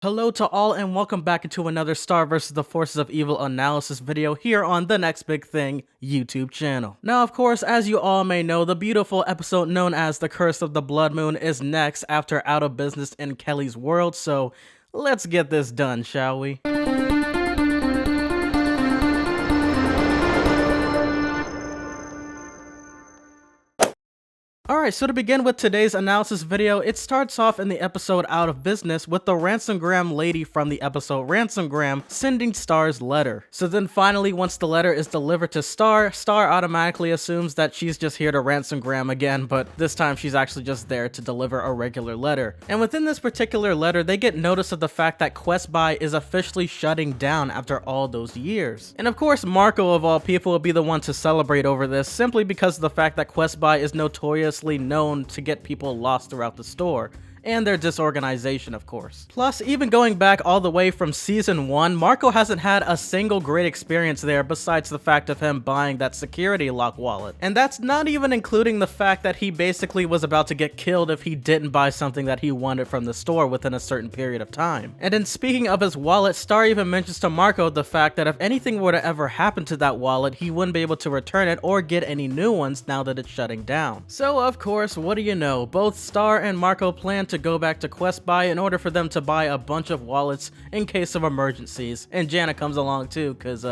Hello to all and welcome back into another Star vs. the Forces of Evil analysis video here on the Next Big Thing YouTube channel. Now of course, as you all may know, the beautiful episode known as The Curse of the Blood Moon is next after Out of Business in Kelly's World, so let's get this done, shall we? Alright, so to begin with today's analysis video, it starts off in the episode Out of Business with the Ransomgram lady from the episode Ransomgram sending Star's letter. So then finally, once the letter is delivered to Star, Star automatically assumes that she's just here to Ransomgram again, but this time she's actually just there to deliver a regular letter. And within this particular letter, they get notice of the fact that QuestBuy is officially shutting down after all those years. And of course, Marco of all people will be the one to celebrate over this, simply because of the fact that QuestBuy is notoriously known to get people lost throughout the store, and their disorganization, of course. Plus, even going back all the way from season 1, Marco hasn't had a single great experience there besides the fact of him buying that security lock wallet. And that's not even including the fact that he basically was about to get killed if he didn't buy something that he wanted from the store within a certain period of time. And in speaking of his wallet, Star even mentions to Marco the fact that if anything were to ever happen to that wallet, he wouldn't be able to return it or get any new ones now that it's shutting down. So of course, what do you know, both Star and Marco plan to go back to QuestBuy in order for them to buy a bunch of wallets in case of emergencies. And Jana comes along too, cause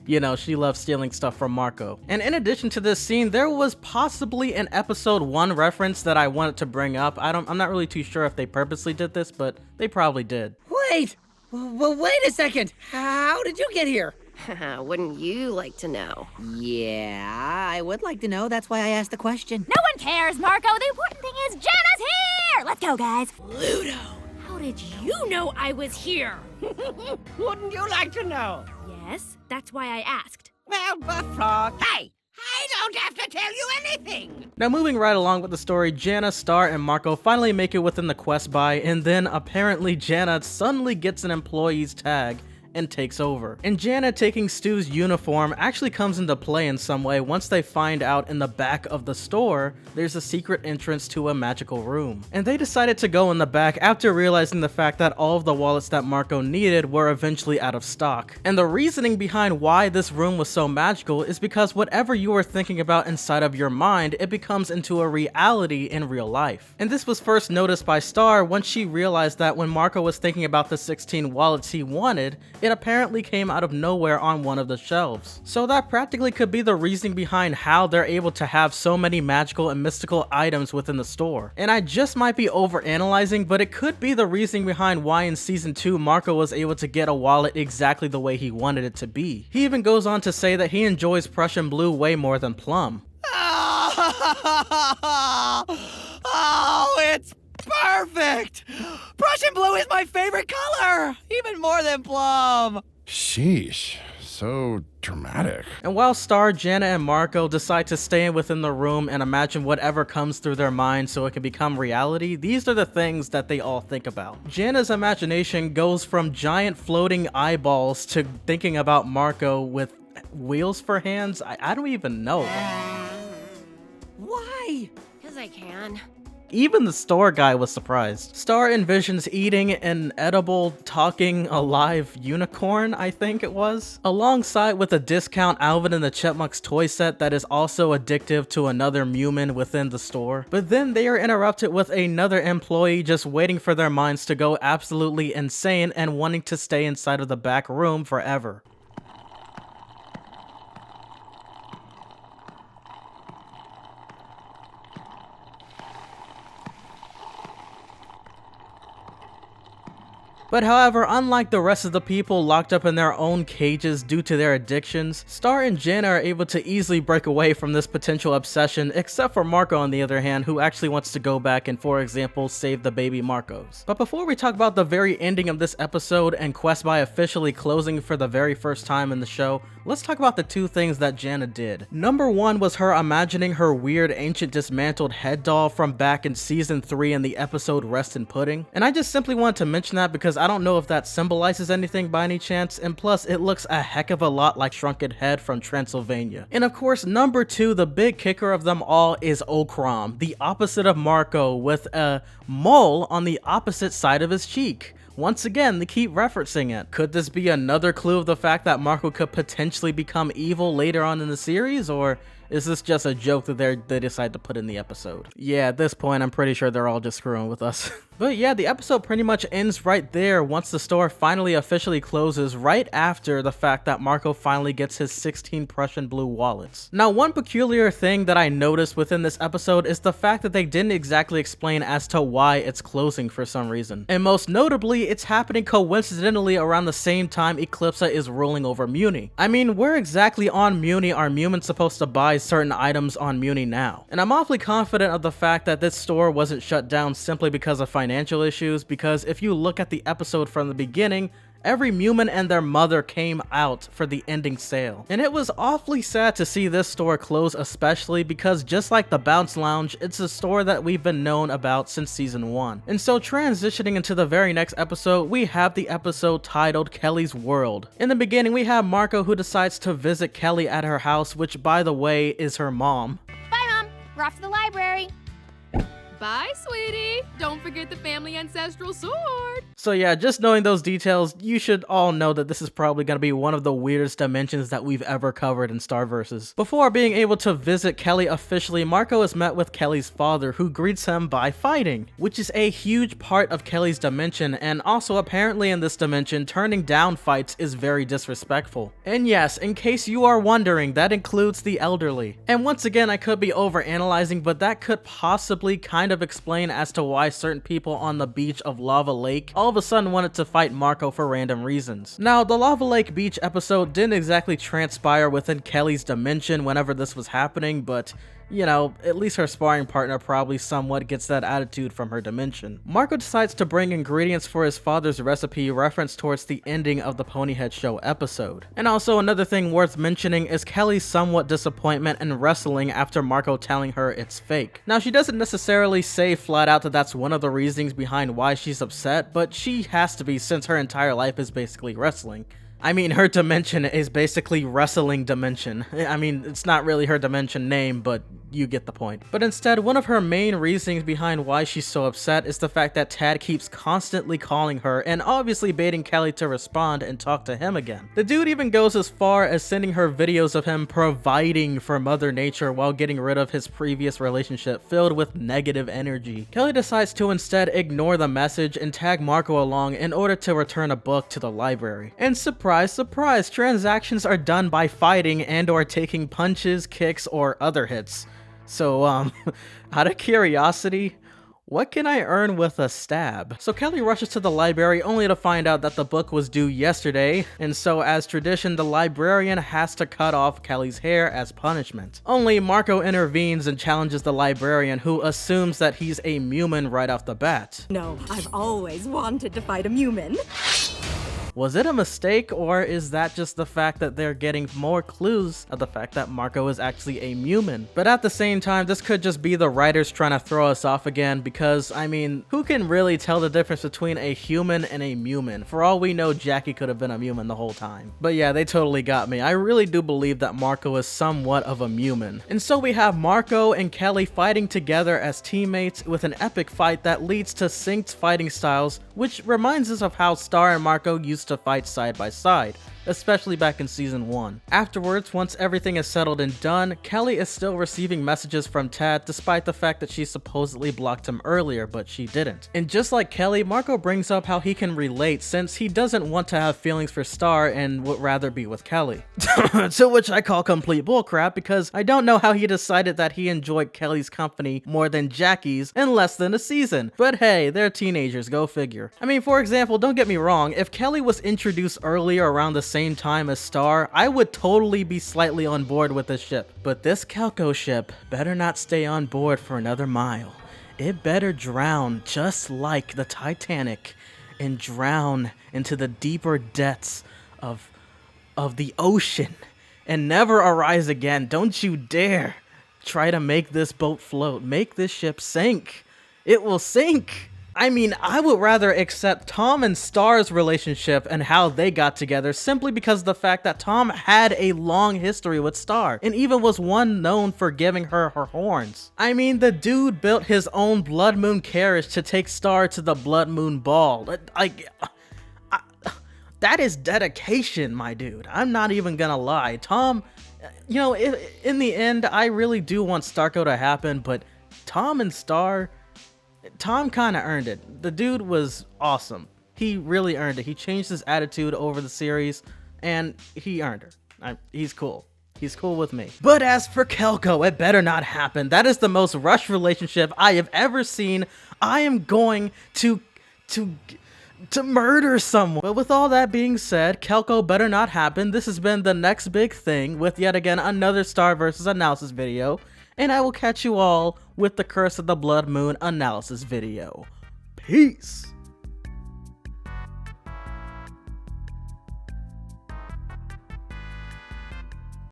you know, she loves stealing stuff from Marco. And in addition to this scene, there was possibly an episode 1 reference that I wanted to bring up. I'm not really too sure if they purposely did this, but they probably did. Wait! Well, wait a second! How did you get here? Wouldn't you like to know? Yeah, I would like to know. That's why I asked the question. No one cares, Marco. The important thing is Jana's here! Let's go, guys. Ludo, how did you know I was here? Wouldn't you like to know? Yes, that's why I asked. Well, Buffrog. Hey! I don't have to tell you anything! Now moving right along with the story, Jana, Star, and Marco finally make it within the QuestBuy, and then apparently Jana suddenly gets an employee's tag and takes over. And Jana taking Stu's uniform actually comes into play in some way once they find out in the back of the store there's a secret entrance to a magical room. And they decided to go in the back after realizing the fact that all of the wallets that Marco needed were eventually out of stock. And the reasoning behind why this room was so magical is because whatever you were thinking about inside of your mind, it becomes into a reality in real life. And this was first noticed by Star once she realized that when Marco was thinking about the 16 wallets he wanted, it apparently came out of nowhere on one of the shelves. So that practically could be the reasoning behind how they're able to have so many magical and mystical items within the store. And I just might be overanalyzing, but it could be the reasoning behind why in season 2 Marco was able to get a wallet exactly the way he wanted it to be. He even goes on to say that he enjoys Prussian blue way more than plum. Oh, it's perfect! Prussian blue is my favorite color! Even more than plum! Sheesh, so dramatic. And while Star, Jana, and Marco decide to stay within the room and imagine whatever comes through their mind so it can become reality, these are the things that they all think about. Jana's imagination goes from giant floating eyeballs to thinking about Marco with wheels for hands. I don't even know. Why? Because I can. Even the store guy was surprised. Star envisions eating an edible, talking, alive unicorn, I think it was, alongside with a discount Alvin and the Chipmunks toy set that is also addictive to another Mewman within the store. But then they are interrupted with another employee just waiting for their minds to go absolutely insane and wanting to stay inside of the back room forever. But however, unlike the rest of the people locked up in their own cages due to their addictions, Star and Jana are able to easily break away from this potential obsession, except for Marco on the other hand, who actually wants to go back and, for example, save the baby Marcos. But before we talk about the very ending of this episode and QuestBuy officially closing for the very first time in the show, let's talk about the two things that Jana did. Number 1 was her imagining her weird ancient dismantled head doll from back in season 3 in the episode Rest in Pudding. And I just simply wanted to mention that because I don't know if that symbolizes anything by any chance, and plus it looks a heck of a lot like Shrunken Head from Transylvania. And of course, number 2, the big kicker of them all is Okram, the opposite of Marco, with a mole on the opposite side of his cheek. Once again, they keep referencing it. Could this be another clue of the fact that Marco could potentially become evil later on in the series, or is this just a joke that they decide to put in the episode? Yeah, at this point, I'm pretty sure they're all just screwing with us. But yeah, the episode pretty much ends right there once the store finally officially closes, right after the fact that Marco finally gets his 16 Prussian blue wallets. Now, one peculiar thing that I noticed within this episode is the fact that they didn't exactly explain as to why it's closing for some reason. And most notably, it's happening coincidentally around the same time Eclipsa is ruling over Muni. I mean, where exactly on Muni are Mumins supposed to buy certain items on Muni now? And I'm awfully confident of the fact that this store wasn't shut down simply because of financial issues, because if you look at the episode from the beginning, every Mumin and their mother came out for the ending sale. And it was awfully sad to see this store close, especially because just like the Bounce Lounge, it's a store that we've been known about since season 1. And so transitioning into the very next episode, we have the episode titled Kelly's World. In the beginning, we have Marco who decides to visit Kelly at her house, which by the way is her mom. Bye, Mom. We're off to the library. Bye, sweetie. Don't forget the family ancestral sword. So yeah, just knowing those details, you should all know that this is probably going to be one of the weirdest dimensions that we've ever covered in Starverses. Before being able to visit Kelly officially, Marco is met with Kelly's father, who greets him by fighting, which is a huge part of Kelly's dimension, and also apparently in this dimension, turning down fights is very disrespectful. And yes, in case you are wondering, that includes the elderly. And once again, I could be overanalyzing, but that could possibly kind of explain as to why certain people on the beach of Lava Lake all of a sudden wanted to fight Marco for random reasons. Now, the Lava Lake Beach episode didn't exactly transpire within Kelly's dimension whenever this was happening, but you know, at least her sparring partner probably somewhat gets that attitude from her dimension. Marco decides to bring ingredients for his father's recipe referenced towards the ending of the Ponyhead Show episode. And also another thing worth mentioning is Kelly's somewhat disappointment in wrestling after Marco telling her it's fake. Now, she doesn't necessarily say flat out that that's one of the reasons behind why she's upset, but she has to be since her entire life is basically wrestling. I mean, her dimension is basically wrestling dimension. I mean, it's not really her dimension name, but you get the point. But instead, one of her main reasons behind why she's so upset is the fact that Tad keeps constantly calling her and obviously baiting Kelly to respond and talk to him again. The dude even goes as far as sending her videos of him providing for Mother Nature while getting rid of his previous relationship filled with negative energy. Kelly decides to instead ignore the message and tag Marco along in order to return a book to the library. And surprise, surprise, transactions are done by fighting and or taking punches, kicks, or other hits. So, out of curiosity, what can I earn with a stab? So Kelly rushes to the library only to find out that the book was due yesterday, and so as tradition, the librarian has to cut off Kelly's hair as punishment. Only Marco intervenes and challenges the librarian, who assumes that he's a Mumin right off the bat. No, I've always wanted to fight a Mumin. Was it a mistake, or is that just the fact that they're getting more clues of the fact that Marco is actually a Mumin? But at the same time, this could just be the writers trying to throw us off again, because, I mean, who can really tell the difference between a human and a Mumin? For all we know, Jackie could have been a Mumin the whole time. But yeah, they totally got me. I really do believe that Marco is somewhat of a Mumin. And so we have Marco and Kelly fighting together as teammates with an epic fight that leads to synced fighting styles, which reminds us of how Star and Marco used to fight side by side, especially back in season 1. Afterwards, once everything is settled and done, Kelly is still receiving messages from Tad despite the fact that she supposedly blocked him earlier, but she didn't. And just like Kelly, Marco brings up how he can relate since he doesn't want to have feelings for Star and would rather be with Kelly. To which I call complete bullcrap, because I don't know how he decided that he enjoyed Kelly's company more than Jackie's in less than a season. But hey, they're teenagers, go figure. I mean, for example, don't get me wrong, if Kelly was introduced earlier around the same time as Star, I would totally be slightly on board with this ship. But this Calco ship better not stay on board for another mile. It better drown just like the Titanic and drown into the deeper depths of the ocean and never arise again. Don't you dare try to make this boat float. Make this ship sink. It will sink. I mean, I would rather accept Tom and Star's relationship and how they got together simply because of the fact that Tom had a long history with Star and even was one known for giving her her horns. I mean, the dude built his own Blood Moon carriage to take Star to the Blood Moon Ball. That is dedication, my dude. I'm not even gonna lie. Tom, you know, in the end, I really do want Starco to happen, but Tom and Star, Tom kind of earned it. The dude was awesome. He really earned it. He changed his attitude over the series, and he earned her. He's cool. He's cool with me. But as for Kelko, it better not happen. That is the most rushed relationship I have ever seen. I am going to murder someone. But with all that being said, Kelko better not happen. This has been the next big thing with yet again another Star vs. analysis video. And I will catch you all with the Curse of the Blood Moon analysis video. Peace!